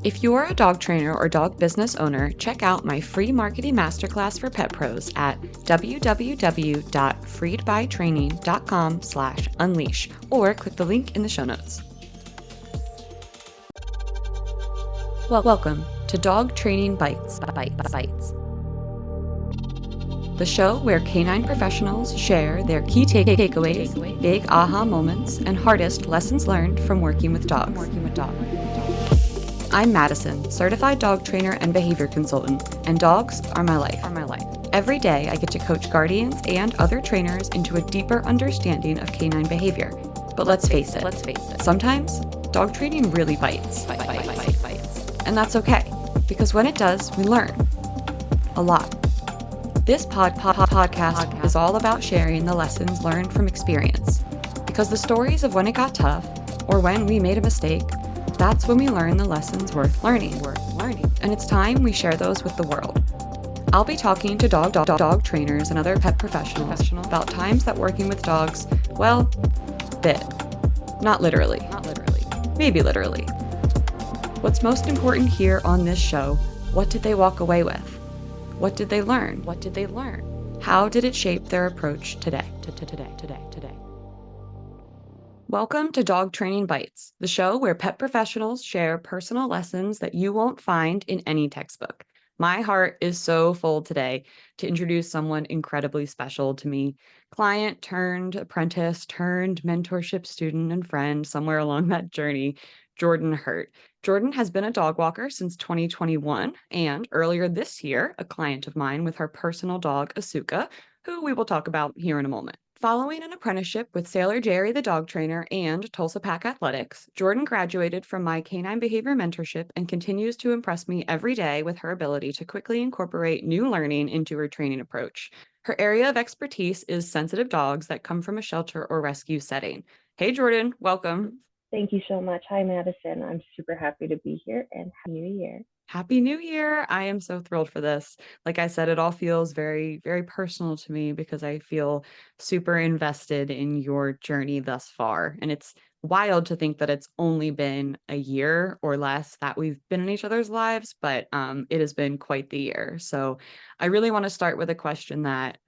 If you're a dog trainer or dog business owner, check out my free marketing masterclass for pet pros at www.freedbytraining.com/unleash or click the link in the show notes. Welcome to Dog Training Bytes, the show where canine professionals share their key takeaways, big aha moments, and hardest lessons learned from working with dogs. I'm Mattison, certified dog trainer and behavior consultant, and dogs are my life. Every day, I get to coach guardians and other trainers into a deeper understanding of canine behavior. But let's face it, sometimes dog training really bites. And that's okay, because when it does, we learn a lot. This podcast is all about sharing the lessons learned from experience, because the stories of when it got tough or when we made a mistake, that's when we learn the lessons worth learning. And it's time we share those with the world. I'll be talking to dog trainers and other pet professionals about times that working with dogs, well, bit. Not literally. Maybe literally. What's most important here on this show, what did they walk away with? What did they learn? How did it shape their approach today? Welcome to Dog Training Bytes, the show where pet professionals share personal lessons that you won't find in any textbook. My heart is so full today to introduce someone incredibly special to me. Client turned apprentice turned mentorship student and friend somewhere along that journey, Jordan Hurt. Jordan has been a dog walker since 2021, and earlier this year, a client of mine with her personal dog, Asuka, who we will talk about here in a moment. Following an apprenticeship with Sailor Jerry the dog trainer and Tulsa Pack Athletics, Jordan graduated from my canine behavior mentorship and continues to impress me every day with her ability to quickly incorporate new learning into her training approach. Her area of expertise is sensitive dogs that come from a shelter or rescue setting. Hey, Jordan, welcome. Thank you so much. Hi, Madison. I'm super happy to be here and Happy New Year. Happy New Year. I am so thrilled for this. Like I said, it all feels very, very personal to me because I feel super invested in your journey thus far. And it's wild to think that it's only been a year or less that we've been in each other's lives, but it has been quite the year. So I really want to start with a question that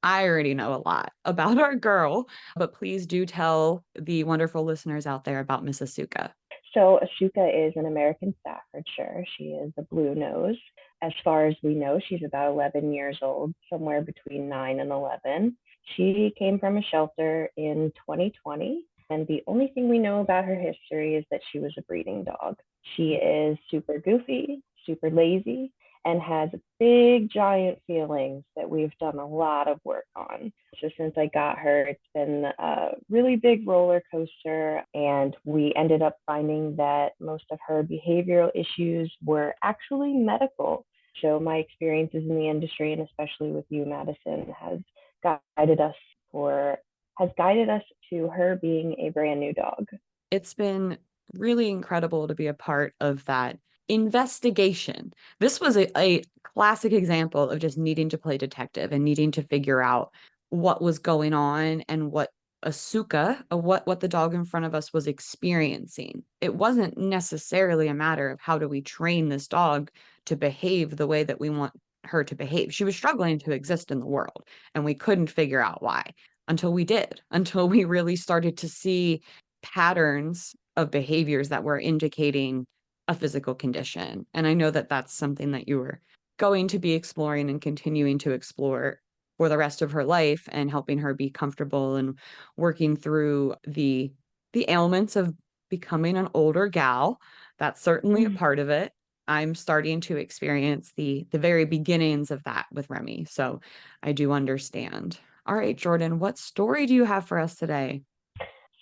I already know a lot about our girl, but please do tell the wonderful listeners out there about Miss Asuka. So, Asuka is an American Staffordshire. She is a blue nose. As far as we know, she's about 11 years old, somewhere between 9 and 11. She came from a shelter in 2020, and the only thing we know about her history is that she was a breeding dog. She is super goofy, super lazy, and has big, giant feelings that we've done a lot of work on. So since I got her, it's been a really big roller coaster, and we ended up finding that most of her behavioral issues were actually medical. So my experiences in the industry, and especially with you, Mattison, guided us for has guided us to her being a brand new dog. It's been really incredible to be a part of that investigation. This was a classic example of just needing to play detective and needing to figure out what was going on and what Asuka, what the dog in front of us was experiencing. It wasn't necessarily a matter of how do we train this dog to behave the way that we want her to behave. She was struggling to exist in the world, and we couldn't figure out why until we did, until we really started to see patterns of behaviors that were indicating a physical condition. And I know that that's something that you were going to be exploring and continuing to explore for the rest of her life and helping her be comfortable and working through the ailments of becoming an older gal. That's certainly a part of it. I'm starting to experience the very beginnings of that with Remy. So I do understand. All right, Jordan, what story do you have for us today?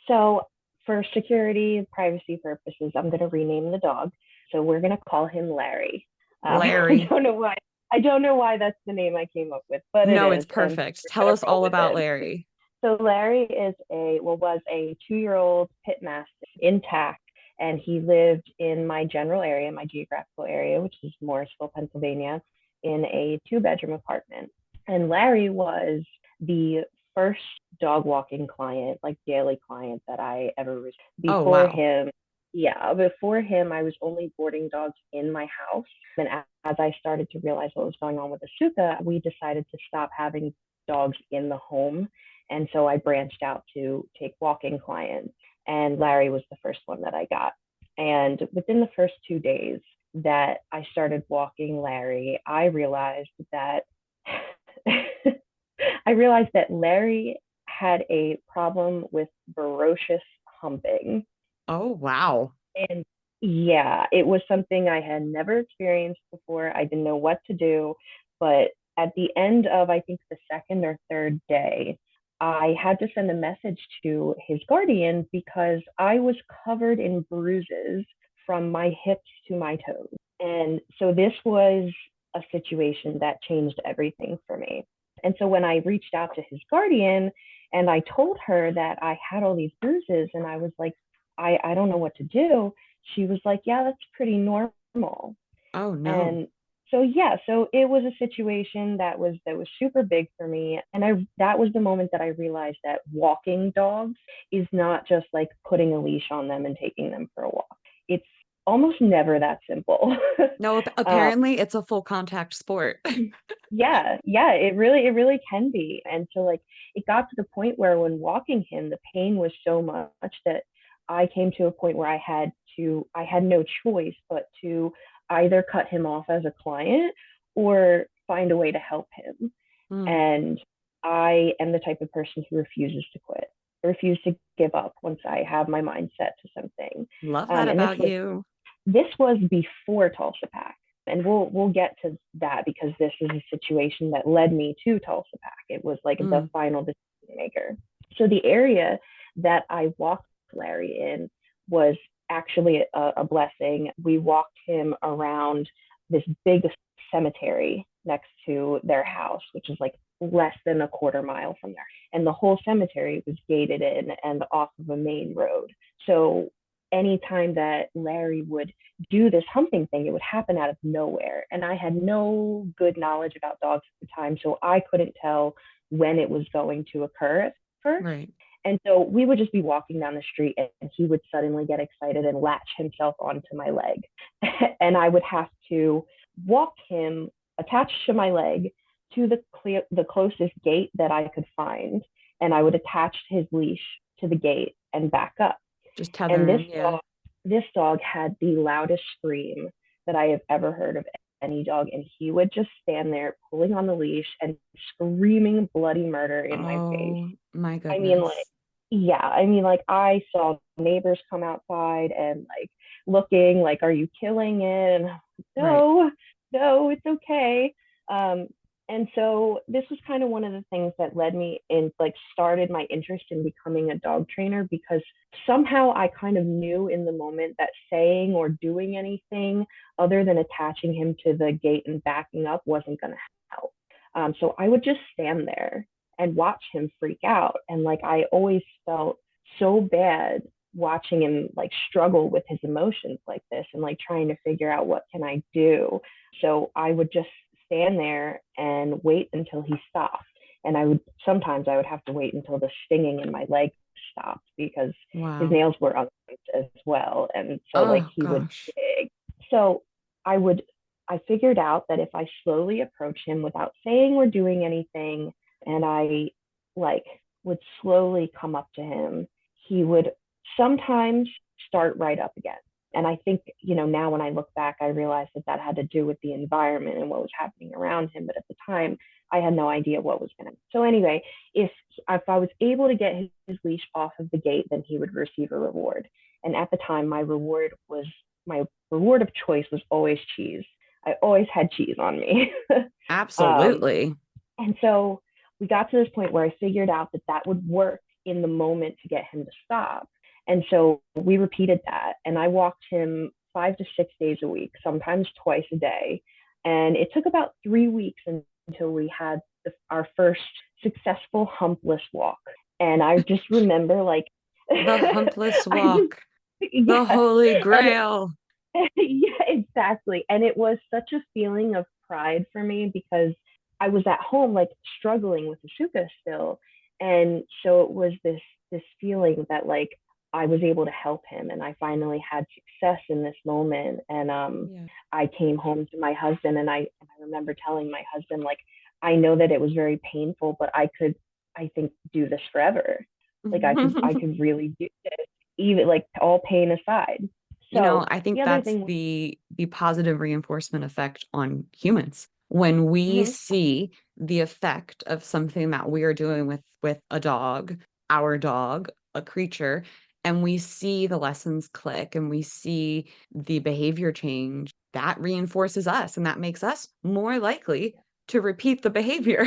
So, for security and privacy purposes, I'm going to rename the dog. So we're going to call him Larry. Larry. I don't know why. I don't know why that's the name I came up with, but No, it it's is. And perfect. we're Tell gonna us roll all with about it. Larry. So Larry was a 2-year-old pit mastiff, intact, and he lived in my general area, my geographical area, which is Morrisville, Pennsylvania, in a 2-bedroom apartment. And Larry was the first dog walking client, like daily client that I ever received. Oh, Before wow. him, Yeah, before him, I was only boarding dogs in my house. And as I started to realize what was going on with Asuka, we decided to stop having dogs in the home. And so I branched out to take walking clients. And Larry was the first one that I got. And within the first 2 days that I started walking Larry, I realized that Larry had a problem with ferocious humping. Oh, wow. And yeah, it was something I had never experienced before. I didn't know what to do. But at the end of, I think, the second or third day, I had to send a message to his guardian because I was covered in bruises from my hips to my toes. And so this was a situation that changed everything for me. And so when I reached out to his guardian and I told her that I had all these bruises and I was like, I don't know what to do, she was like, yeah, that's pretty normal. Oh, no. And so yeah, so it was a situation that was super big for me. And I that was the moment that I realized that walking dogs is not just like putting a leash on them and taking them for a walk. It's almost never that simple. No, um, apparently it's a full contact sport. yeah, it really can be. And so like it got to the point where when walking him, the pain was so much that I came to a point where I had no choice but to either cut him off as a client or find a way to help him. Mm, And I am the type of person who refuses to quit. I refuse to give up once I have my mind set to something. love that And about you. this was before Tulsa Pack, and we'll get to that because this is a situation that led me to Tulsa Pack. It was like the Mm, final decision maker. So the area that I walked Larry in was actually a blessing. We walked him around this big cemetery next to their house, which is like less than a quarter mile from there. And the whole cemetery was gated in and off of a main road. So anytime that Larry would do this humping thing, it would happen out of nowhere. And I had no good knowledge about dogs at the time, so I couldn't tell when it was going to occur at first. right. And so we would just be walking down the street and he would suddenly get excited and latch himself onto my leg. And I would have to walk him attached to my leg to the closest gate that I could find. And I would attach his leash to the gate and back up. Just And tether him. Yeah. this dog had the loudest scream that I have ever heard of any dog. And he would just stand there pulling on the leash and screaming bloody murder in my face. Oh, my I mean, like, goodness. yeah, I mean, like, I saw neighbors come outside and like looking like, are you killing it? And Right. no, no, it's okay. Um, and so this was kind of one of the things that led me in, like, started my interest in becoming a dog trainer because somehow I kind of knew in the moment that saying or doing anything other than attaching him to the gate and backing up wasn't going to help. So I would just stand there and watch him freak out. And like I always felt so bad watching him like struggle with his emotions like this and like trying to figure out what can I do. So I would just stand there and wait until he stopped. And I would have to wait until the stinging in my leg stopped because his Wow. nails were unkempt as well. And so like Oh, he would gosh. dig. So I would I figured out that if I slowly approach him without saying or doing anything, and I like would slowly come up to him, he would sometimes start right up again. And I think, now when I look back, I realized that that had to do with the environment and what was happening around him. But at the time, I had no idea what was going to. So anyway, if I was able to get his leash off of the gate, then he would receive a reward. And at the time, my reward of choice was always cheese. I always had cheese on me. um, Absolutely. and so we got to this point where I figured out that that would work in the moment to get him to stop. And so we repeated that. And I walked him 5 to 6 days a week, sometimes twice a day. And it took about 3 weeks until we had our first successful humpless walk. And I just remember like, The humpless I just, walk, the yeah. holy And grail. yeah, exactly. And it was such a feeling of pride for me because I was at home like struggling with Asuka still. And so it was this feeling that like I was able to help him, and I finally had success in this moment. And Yeah. I came home to my husband, and I remember telling my husband, like, I know that it was very painful, but I think, do this forever. Like, I could really do this, even like all pain aside. So I the think other that's thing, the positive reinforcement effect on humans. When we mhm, see the effect of something that we are doing with a dog, our dog, a creature, and we see the lessons click and we see the behavior change, that reinforces us and that makes us more likely to repeat the behavior.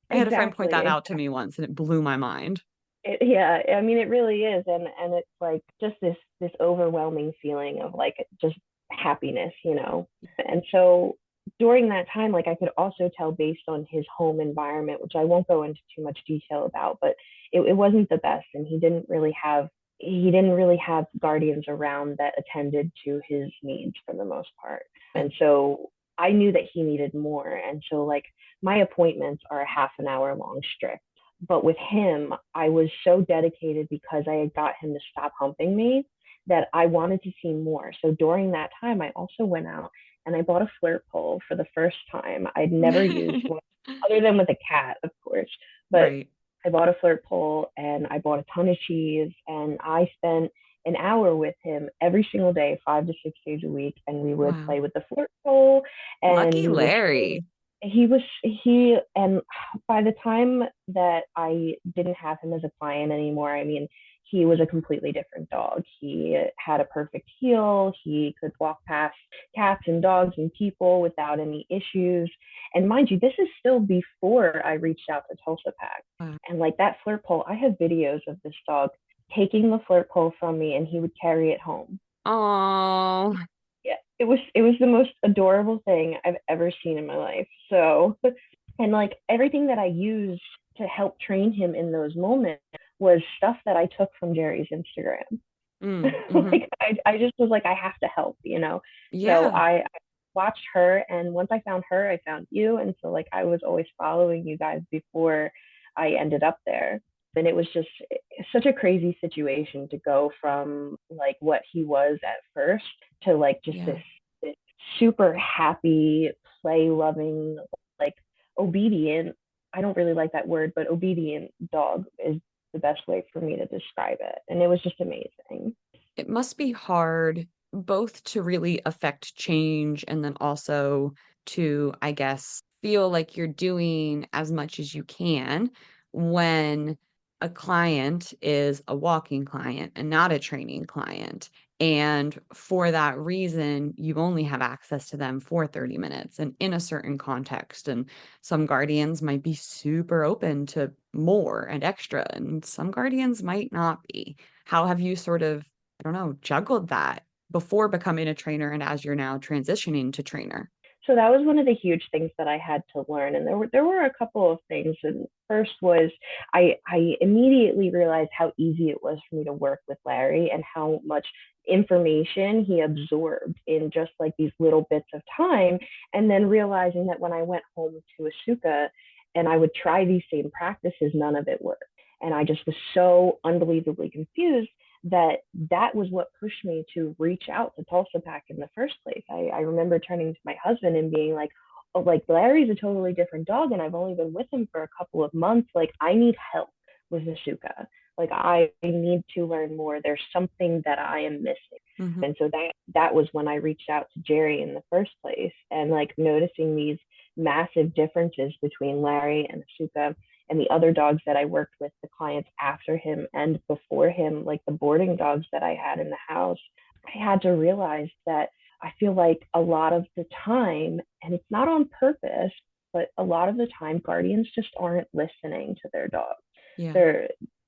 I had a friend point that exactly. out to me once and it blew my mind. Yeah, I mean, it really is, and it's like just this overwhelming feeling of like just happiness, you know. And so during that time, like I could also tell based on his home environment, which I won't go into too much detail about, but it wasn't the best, and he didn't really have guardians around that attended to his needs for the most part. Yeah. And so I knew that he needed more, and so like my appointments are a half an hour long strip, but with him, I was so dedicated because I had got him to stop humping me that I wanted to see more. So during that time, I also went out and I bought a flirt pole for the first time. I'd never used one other than with a cat, of course. But Right. I bought a flirt pole and I bought a ton of cheese, and I spent an hour with him every single day, 5 to 6 days a week, and we would Wow. play with the flirt pole, and Lucky we would trade. Larry. He and by the time that I didn't have him as a client anymore, I mean, he was a completely different dog. He had a perfect heel. He could walk past cats and dogs and people without any issues. And mind you, this is still before I reached out to Tulsa Pack. Wow. And like that flirt pole, I have videos of this dog taking the flirt pole from me, and he would carry it home. Oh, Yeah, it was the most adorable thing I've ever seen in my life. So, and like everything that I used to help train him in those moments was stuff that I took from Jerry's Instagram. hmm. Like I just was like, I have to help, you know. So Yeah. I watched her, and once I found her, I found you, and so like I was always following you guys before I ended up there. And it was just such a crazy situation to go from like what he was at first to like just Yeah. this super happy, play loving, like obedient. I don't really like that word, but obedient dog is the best way for me to describe it. And it was just amazing. It must be hard both to really affect change and then also to, I guess, feel like you're doing as much as you can when a client is a walking client and not a training client. And for that reason, you only have access to them for 30 minutes and in a certain context. And some guardians might be super open to more and extra, and some guardians might not be. How have you sort of, I don't know, juggled that before becoming a trainer and as you're now transitioning to trainer? So that was one of the huge things that I had to learn. And there were a couple of things. And first was I immediately realized how easy it was for me to work with Larry and how much information he absorbed in just like these little bits of time. And then realizing that when I went home to Asuka and I would try these same practices, none of it worked. And I just was so unbelievably confused that was what pushed me to reach out to Tulsa Pack in the first place. I remember turning to my husband and being like, oh, like Larry's a totally different dog, and I've only been with him for a couple of months. Like, I need help with Asuka. Like, I need to learn more. There's something that I am missing. Hmm. And so that was when I reached out to Jerry in the first place, and like noticing these massive differences between Larry and Asuka and the other dogs that I worked with, the clients after him and before him, like the boarding dogs that I had in the house, I had to realize that I feel like a lot of the time, and it's not on purpose, but a lot of the time, guardians just aren't listening to their dogs. Yeah. They're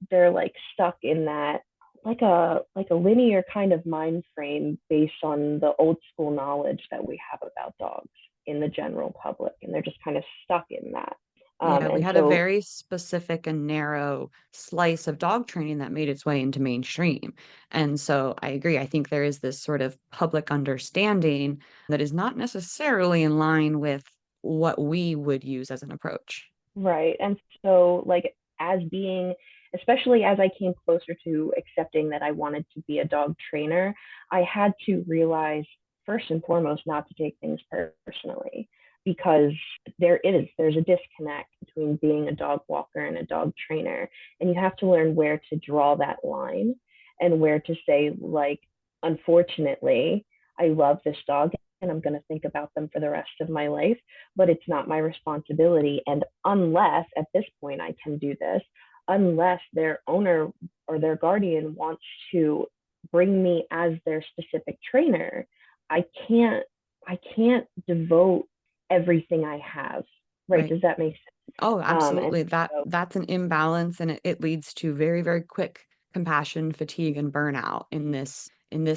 they're like stuck in that like a linear kind of mind frame based on the old school knowledge that we have about dogs in the general public, and they're just kind of stuck in that. Yeah, we And had a so very specific and narrow slice of dog training that made its way into mainstream. And so I agree. I think there is this sort of public understanding that is not necessarily in line with what we would use as an approach. right. And so, like, as being especially as I came closer to accepting that I wanted to be a dog trainer, I had to realize first and foremost not to take things personally, because there's a disconnect between being a dog walker and a dog trainer, and you have to learn where to draw that line and where to say, like, unfortunately, I love this dog and I'm going to think about them for the rest of my life, but it's not my responsibility. And unless at this point I can do this, unless their owner or their guardian wants to bring me as their specific trainer, I can't I can't devote everything I have. Right? Right. Does that make sense? Oh, And absolutely. so That's an imbalance, and it leads to very, very quick compassion fatigue and burnout in this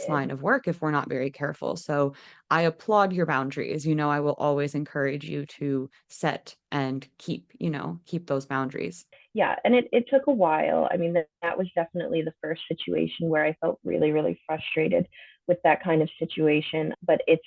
line it, of work if we're not very careful. So I applaud your boundaries. You know, I will always encourage you to set and keep those boundaries. yeah, and it took a while. I mean, that was definitely the first situation where I felt really, really frustrated with that kind of situation, but it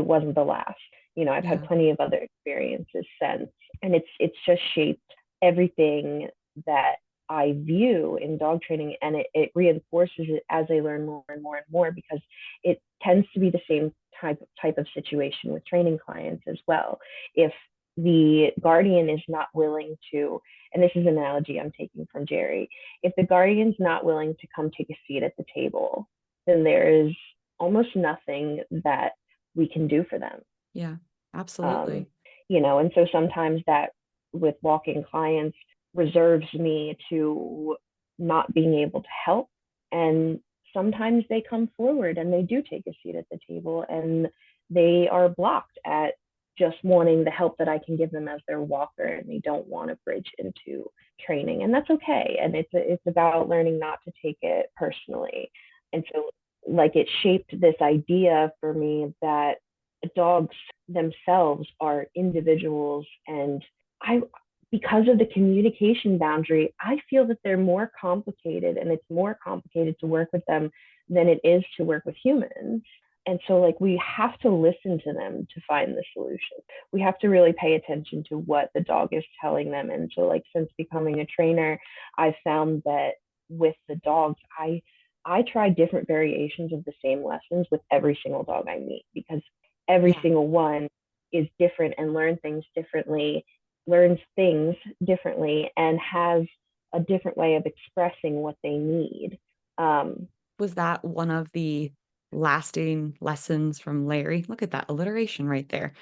wasn't the last. I've had Yeah. plenty of other experiences since, and it's just shaped everything that I view in dog training, and it reinforces it as I learn more and more and more, because it tends to be the same type of situation with training clients as well. If the guardian is not willing to, and this is an analogy I'm taking from Jerry, if the guardian's not willing to come take a seat at the table, then there is almost nothing that we can do for them. Yeah. Um, Absolutely. and so sometimes that, with walking clients, reserves me to not being able to help. And sometimes they come forward and they do take a seat at the table, and they are blocked at just wanting the help that I can give them as their walker, and they don't want to bridge into training. And that's okay. And it's about learning not to take it personally. And so, like, it shaped this idea for me that dogs themselves are individuals, and I because of the communication boundary, I feel that they're more complicated, and it's more complicated to work with them than it is to work with humans. And so, like, we have to listen to them to find the solution. We have to really pay attention to what the dog is telling them. And so, like, since becoming a trainer, I've found that with the dogs, I try different variations of the same lessons with every single dog I meet, because every Yeah. single one is different and learns things differently, and has a different way of expressing what they need. Um, Was that one of the lasting lessons from Larry? Look at that alliteration right there.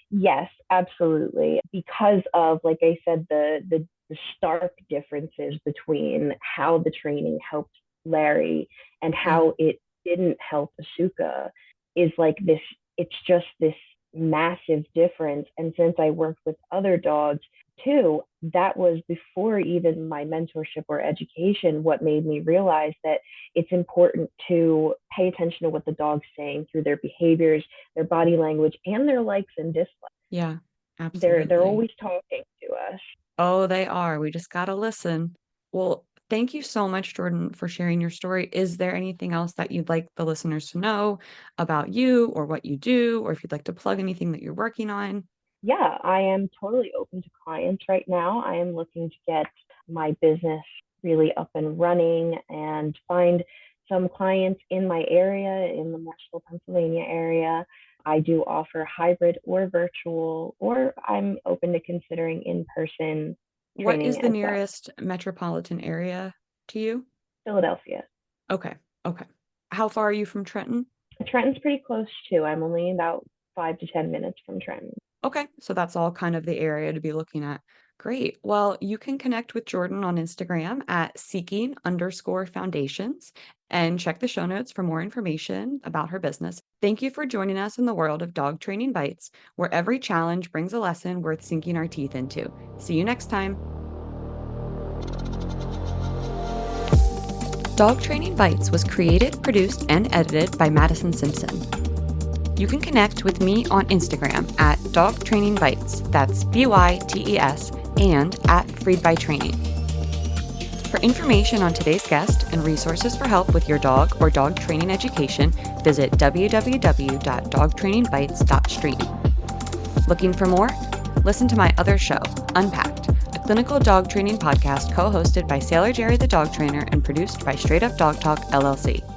yes, absolutely. Because of, like I said, the stark differences between how the training helped Larry and Yeah. how it didn't help Asuka, is like this. It's just this massive difference. And since I worked with other dogs too, that was before even my mentorship or education, what made me realize that it's important to pay attention to what the dog's saying through their behaviors, their body language, and their likes and dislikes. Yeah. They're Absolutely. always talking to us. Oh, they are. We just gotta listen. Well, thank you so much, Jordan, for sharing your story. Is there anything else that you'd like the listeners to know about you or what you do, or if you'd like to plug anything that you're working on? Yeah, I am totally open to clients right now. I am looking to get my business really up and running and find some clients in my area, in the Morrisville, Pennsylvania area. I do offer hybrid or virtual, or I'm open to considering in person What is training the as well. nearest metropolitan area to you? Philadelphia. Okay. Okay. How far are you from Trenton? Trenton's pretty close too. I'm only about 5 to 10 minutes from Trenton. Okay, so that's all kind of the area to be looking at. Great. Well, you can connect with Jordan on Instagram at seeking_foundations and check the show notes for more information about her business. Thank you for joining us in the world of Dog Training Bites, where every challenge brings a lesson worth sinking our teeth into. See you next time. Dog Training Bites was created, produced, and edited by Mattison Simpson. You can connect with me on Instagram at Dog Training Bytes, that's BYTES, and at Freed by Training. For information on today's guest and resources for help with your dog or dog training education, visit www.dogtrainingbytes.stream. Looking for more? Listen to my other show, Unpacked, a clinical dog training podcast co-hosted by Sailor Jerry the dog trainer and produced by Straight Up Dog Talk LLC.